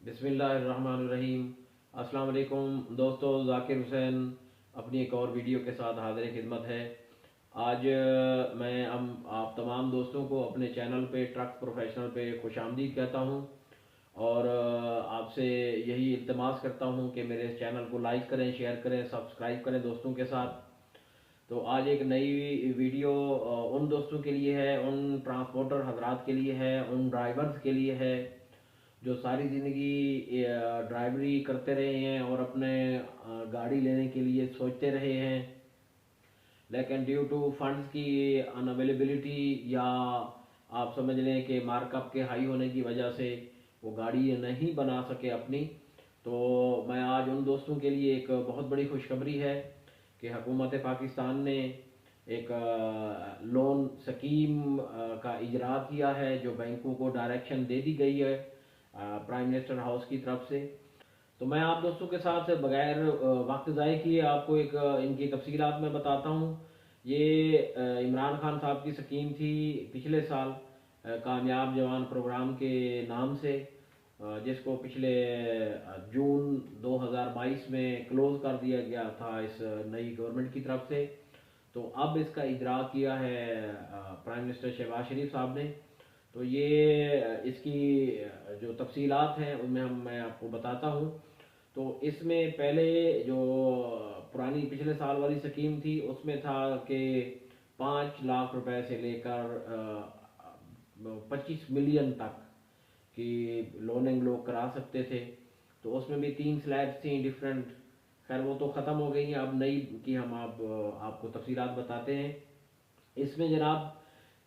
बिस्मिल्लाहिर्रहमानिर्रहीम। अस्सलाम वालेकुम दोस्तों, ज़ाकिर हुसैन अपनी एक और वीडियो के साथ हाज़िर खिदमत है। आज मैं आप तमाम दोस्तों को अपने चैनल पे ट्रक प्रोफेशनल पे खुशामदीद कहता हूँ और आपसे यही इल्तमास करता हूँ कि मेरे चैनल को लाइक करें, शेयर करें, सब्सक्राइब करें दोस्तों के साथ। तो आज एक नई वीडियो उन दोस्तों के लिए है, उन ट्रांसपोर्टर हजरात के लिए है, उन ड्राइवर्स के लिए है जो सारी ज़िंदगी ड्राइवरी करते रहे हैं और अपने गाड़ी लेने के लिए सोचते रहे हैं, लेकिन ड्यू टू फंड्स की अनअवेलेबिलिटी या आप समझ लें कि मार्कअप के हाई होने की वजह से वो गाड़ी नहीं बना सके अपनी। तो मैं आज उन दोस्तों के लिए एक बहुत बड़ी खुशखबरी है कि हुकूमत पाकिस्तान ने एक लोन स्कीम का इजरा किया है, जो बैंकों को डायरेक्शन दे दी गई है प्राइम मिनिस्टर हाउस की तरफ से। तो मैं आप दोस्तों के साथ बगैर वक्त ज़ाय किए आपको एक इनकी तफसीलात में बताता हूँ। ये इमरान खान साहब की स्कीम थी पिछले साल, कामयाब जवान प्रोग्राम के नाम से, जिसको पिछले जून 2022 में क्लोज़ कर दिया गया था इस नई गवर्नमेंट की तरफ से। तो अब इसका इजरा किया है प्राइम मिनिस्टर शहबाज शरीफ साहब ने। तो ये इसकी जो तफसीलात हैं उनमें मैं आपको बताता हूँ। तो इसमें पहले जो पुरानी पिछले साल वाली स्कीम थी उसमें था कि 5 लाख रुपए से लेकर 25 मिलियन तक की लोनिंग लोग करा सकते थे। तो उसमें भी 3 स्लैब्स थी डिफरेंट। खैर वो तो ख़त्म हो गई हैं, अब नई की हम आपको तफसीलात बताते हैं। इसमें जनाब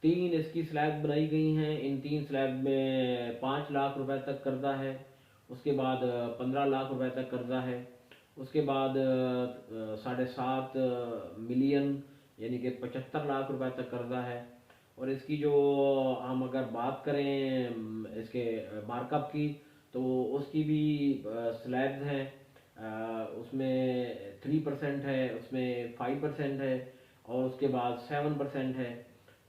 3 इसकी स्लैब बनाई गई हैं। इन 3 स्लैब में 5 लाख रुपए तक कर्जा है, उसके बाद 15 लाख रुपए तक कर्जा है, उसके बाद 7.5 मिलियन यानी कि 75 लाख रुपए तक कर्जा है। और इसकी जो हम अगर बात करें इसके मार्कअप की, तो उसकी भी स्लैब्स हैं। उसमें 3% है, उसमें 5% है और उसके बाद 7% है।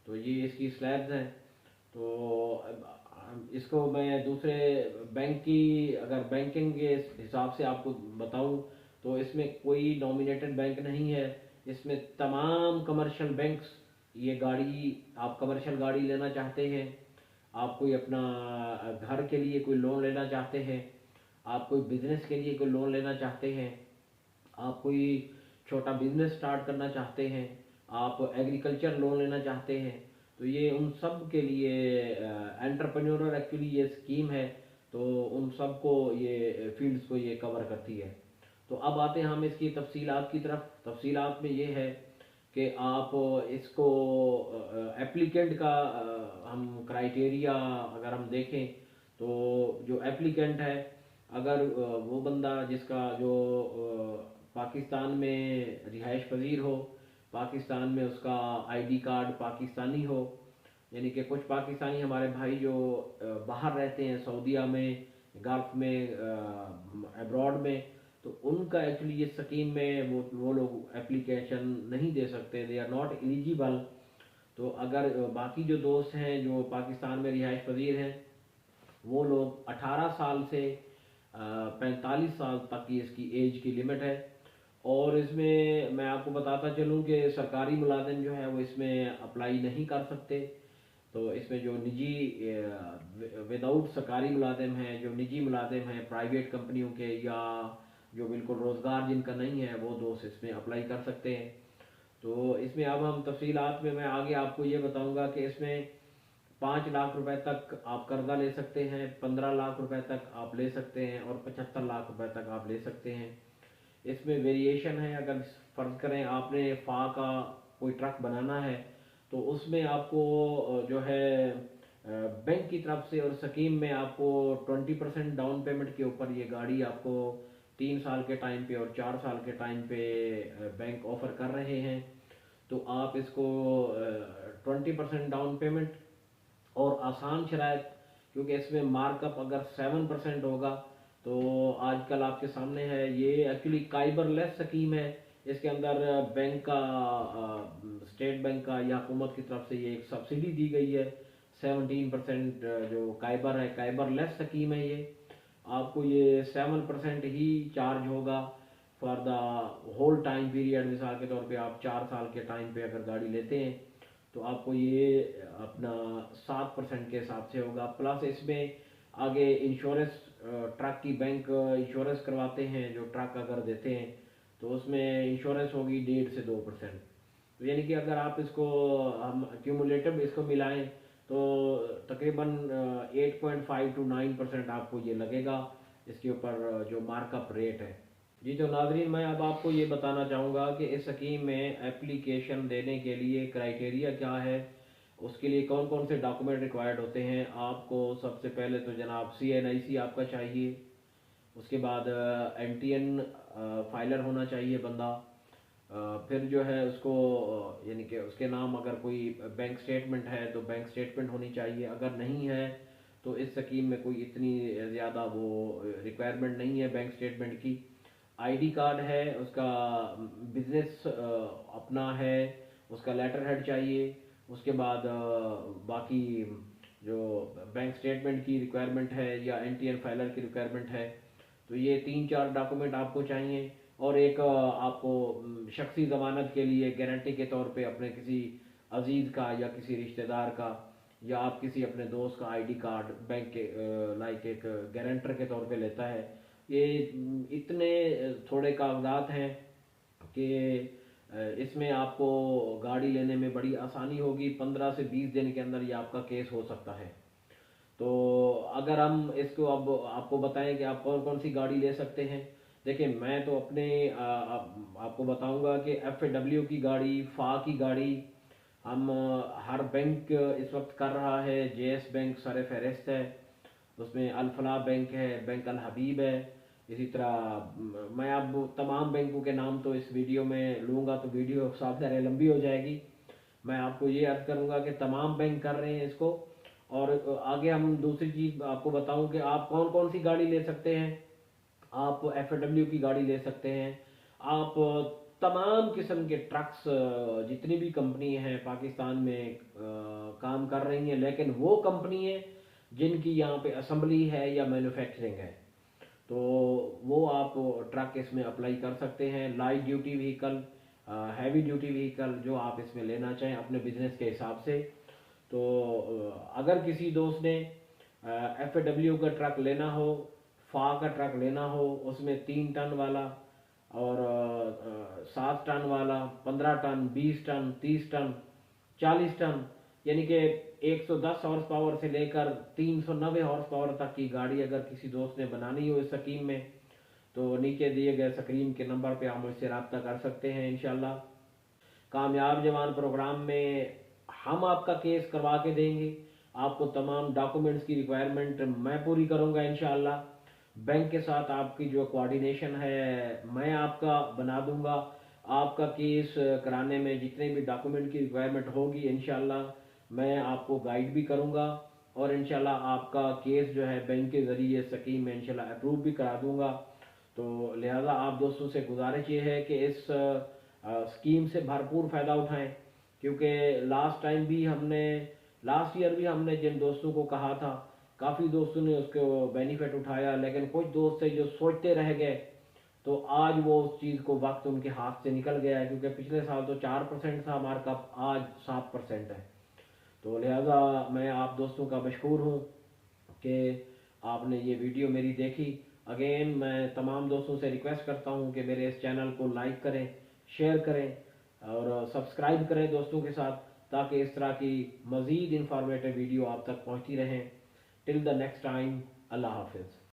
तो ये इसकी स्लैब्स हैं। तो इसको मैं दूसरे बैंक की अगर बैंकिंग के हिसाब से आपको बताऊं, तो इसमें कोई नॉमिनेटेड बैंक नहीं है। इसमें तमाम कमर्शियल बैंक्स, ये गाड़ी आप कमर्शियल गाड़ी लेना चाहते हैं, आप कोई अपना घर के लिए कोई लोन लेना चाहते हैं, आप कोई बिजनेस के लिए कोई लोन लेना चाहते हैं, आप कोई छोटा बिजनेस स्टार्ट करना चाहते हैं, आप एग्रीकल्चर लोन लेना चाहते हैं, तो ये उन सब के लिए एंटरप्रेन्योरल एक्चुअली ये स्कीम है। तो उन सब को ये फील्ड्स को ये कवर करती है। तो अब आते हैं हम इसकी तफसीलात की तरफ। तफसीलात में ये है कि आप इसको एप्लीकेंट का हम क्राइटेरिया अगर हम देखें, तो जो एप्लीकेंट है, अगर वो बंदा जिसका जो पाकिस्तान में रिहाइश पजीर हो, पाकिस्तान में उसका आईडी कार्ड पाकिस्तानी हो, यानी कि कुछ पाकिस्तानी हमारे भाई जो बाहर रहते हैं, सऊदीया में, गल्फ में, अब्रॉड में, तो उनका एक्चुअली ये स्कीम में वो लोग एप्लीकेशन नहीं दे सकते, दे आर नॉट एलिजिबल। तो अगर बाकी जो दोस्त हैं जो पाकिस्तान में रिहाइश पजीर हैं, वो लोग 18 साल से 45 साल तक की इसकी एज की लिमिट है। और इसमें मैं आपको बताता चलूँ कि सरकारी मुलाजिम जो है वो इसमें अप्लाई नहीं कर सकते। तो इसमें जो निजी विदाउट सरकारी मुलाजिम हैं, जो निजी मुलाजिम हैं प्राइवेट कंपनियों के, या जो बिल्कुल रोज़गार जिनका नहीं है, वो दोस्त इसमें अप्लाई कर सकते हैं। तो इसमें अब हम तफसीलात में मैं आगे आपको ये बताऊंगा कि इसमें 5 लाख रुपए तक आप कर्जा ले सकते हैं, 15 लाख रुपए तक आप ले सकते हैं और 75 लाख रुपए तक आप ले सकते हैं। इसमें वेरिएशन है। अगर फ़र्ज़ करें आपने फ़ा का कोई ट्रक बनाना है, तो उसमें आपको जो है बैंक की तरफ से और स्कीम में आपको 20% डाउन पेमेंट के ऊपर ये गाड़ी आपको 3 साल के टाइम पे और 4 साल के टाइम पे बैंक ऑफर कर रहे हैं। तो आप इसको 20% डाउन पेमेंट और आसान शराइत, क्योंकि इसमें मार्कअप अगर 7% होगा, तो आजकल आपके सामने है, ये एक्चुअली काइबर लेस स्कीम है। इसके अंदर बैंक का स्टेट बैंक का या हुकूमत की तरफ से ये एक सब्सिडी दी गई है 17%। जो काइबर है, काइबर लेस स्कीम है ये। आपको ये 7% ही चार्ज होगा for the whole time period. मिसाल के तौर पे आप 4 साल के टाइम पे अगर गाड़ी लेते हैं तो आपको ये अपना 7% के हिसाब से होगा। प्लस इसमें आगे इंश्योरेंस, ट्रक की बैंक इंश्योरेंस करवाते हैं, जो ट्रक अगर देते हैं तो उसमें इंश्योरेंस होगी 1.5 से 2%। तो यानी कि अगर आप इसको हम क्यूमुलेटिव इसको मिलाएं तो तकरीबन 8.5 to 9% आपको ये लगेगा इसके ऊपर जो मार्कअप रेट है। जी तो नाजरीन, मैं अब आपको ये बताना चाहूँगा कि इस स्कीम में एप्लीकेशन देने के लिए क्राइटेरिया क्या है, उसके लिए कौन कौन से डॉक्यूमेंट रिक्वायर्ड होते हैं। आपको सबसे पहले तो जनाब CNIC आपका चाहिए, उसके बाद NTN फाइलर होना चाहिए बंदा। फिर जो है उसको यानी कि उसके नाम अगर कोई बैंक स्टेटमेंट है तो बैंक स्टेटमेंट होनी चाहिए। अगर नहीं है तो इस स्कीम में कोई इतनी ज़्यादा वो रिक्वायरमेंट नहीं है बैंक स्टेटमेंट की। ID कार्ड है उसका, बिजनेस अपना है उसका लेटर हेड चाहिए। उसके बाद बाकी जो बैंक स्टेटमेंट की रिक्वायरमेंट है या NTN फाइलर की रिक्वायरमेंट है, तो ये 3-4 डॉक्यूमेंट आपको चाहिए। और एक आपको शख्सी ज़मानत के लिए गारंटी के तौर पे अपने किसी अजीज़ का या किसी रिश्तेदार का या आप किसी अपने दोस्त का ID कार्ड बैंक के लाइक एक गारंटर के तौर पे लेता है। ये इतने थोड़े कागजात हैं कि इसमें आपको गाड़ी लेने में बड़ी आसानी होगी। 15 से 20 दिन के अंदर ये आपका केस हो सकता है। तो अगर हम इसको अब आपको बताएं कि आप कौन कौन सी गाड़ी ले सकते हैं। देखिए मैं तो अपने आपको बताऊंगा कि FAW की गाड़ी, फा की गाड़ी, हम हर बैंक इस वक्त कर रहा है। JS बैंक सर फहरिस्त है, उसमें अल फलाह बैंक है, बैंक अल हबीब है। इसी तरह मैं अब तमाम बैंकों के नाम तो इस वीडियो में लूँगा तो वीडियो साफ ज़्यादा लंबी हो जाएगी। मैं आपको ये अर्ज़ करूँगा कि तमाम बैंक कर रहे हैं इसको। और आगे हम दूसरी चीज़ आपको बताऊं कि आप कौन कौन सी गाड़ी ले सकते हैं। आप FAW की गाड़ी ले सकते हैं। आप तमाम किस्म के ट्रक्स, जितनी भी कंपनी हैं पाकिस्तान में काम कर रही हैं, लेकिन वो कंपनी है जिनकी यहाँ पे असेंबली है या मैन्युफैक्चरिंग है, तो वो आप ट्रक इसमें अप्लाई कर सकते हैं। Light duty vehicle, heavy duty vehicle जो आप इसमें लेना चाहें अपने बिजनेस के हिसाब से। तो अगर किसी दोस्त ने FAW का ट्रक लेना हो, फा का ट्रक लेना हो, उसमें 3 टन वाला और 7 टन वाला, 15 टन, 20 टन, 30 टन, 40 टन, यानी कि 110 हॉर्स पावर से लेकर 390 हॉर्स पावर तक की गाड़ी अगर किसी दोस्त ने बनानी हो इस स्कीम में, तो नीचे दिए गए स्क्रीन के नंबर पे आप मुझसे रब्ता कर सकते हैं। इंशाल्लाह कामयाब जवान प्रोग्राम में हम आपका केस करवा के देंगे। आपको तमाम डॉक्यूमेंट्स की रिक्वायरमेंट मैं पूरी करूंगा इंशाल्लाह। बैंक के साथ आपकी जो कोऑर्डिनेशन है मैं आपका बना दूंगा। आपका केस कराने में जितने भी डॉक्यूमेंट की रिक्वायरमेंट होगी इंशाल्लाह मैं आपको गाइड भी करूंगा। और इंशाल्लाह आपका केस जो है बैंक के ज़रिए स्कीम में इंशाल्लाह अप्रूव भी करा दूंगा। तो लिहाजा आप दोस्तों से गुजारिश ये है कि इस स्कीम से भरपूर फ़ायदा उठाएं, क्योंकि लास्ट ईयर भी हमने जिन दोस्तों को कहा था, काफ़ी दोस्तों ने उसको बेनिफिट उठाया, लेकिन कुछ दोस्त थे जो सोचते रह गए। तो आज वो उस चीज़ को वक्त उनके हाथ से निकल गया है, क्योंकि पिछले साल तो 4% था मार्कअप, आज 7% है। तो लिहाजा मैं आप दोस्तों का मशकूर हूँ कि आपने ये वीडियो मेरी देखी। अगेन मैं तमाम दोस्तों से रिक्वेस्ट करता हूँ कि मेरे इस चैनल को लाइक करें, शेयर करें और सब्सक्राइब करें दोस्तों के साथ, ताकि इस तरह की मज़ीद इंफॉर्मेटिव वीडियो आप तक पहुँचती रहें। टिल द नेक्स्ट टाइम, अल्लाह हाफिज़।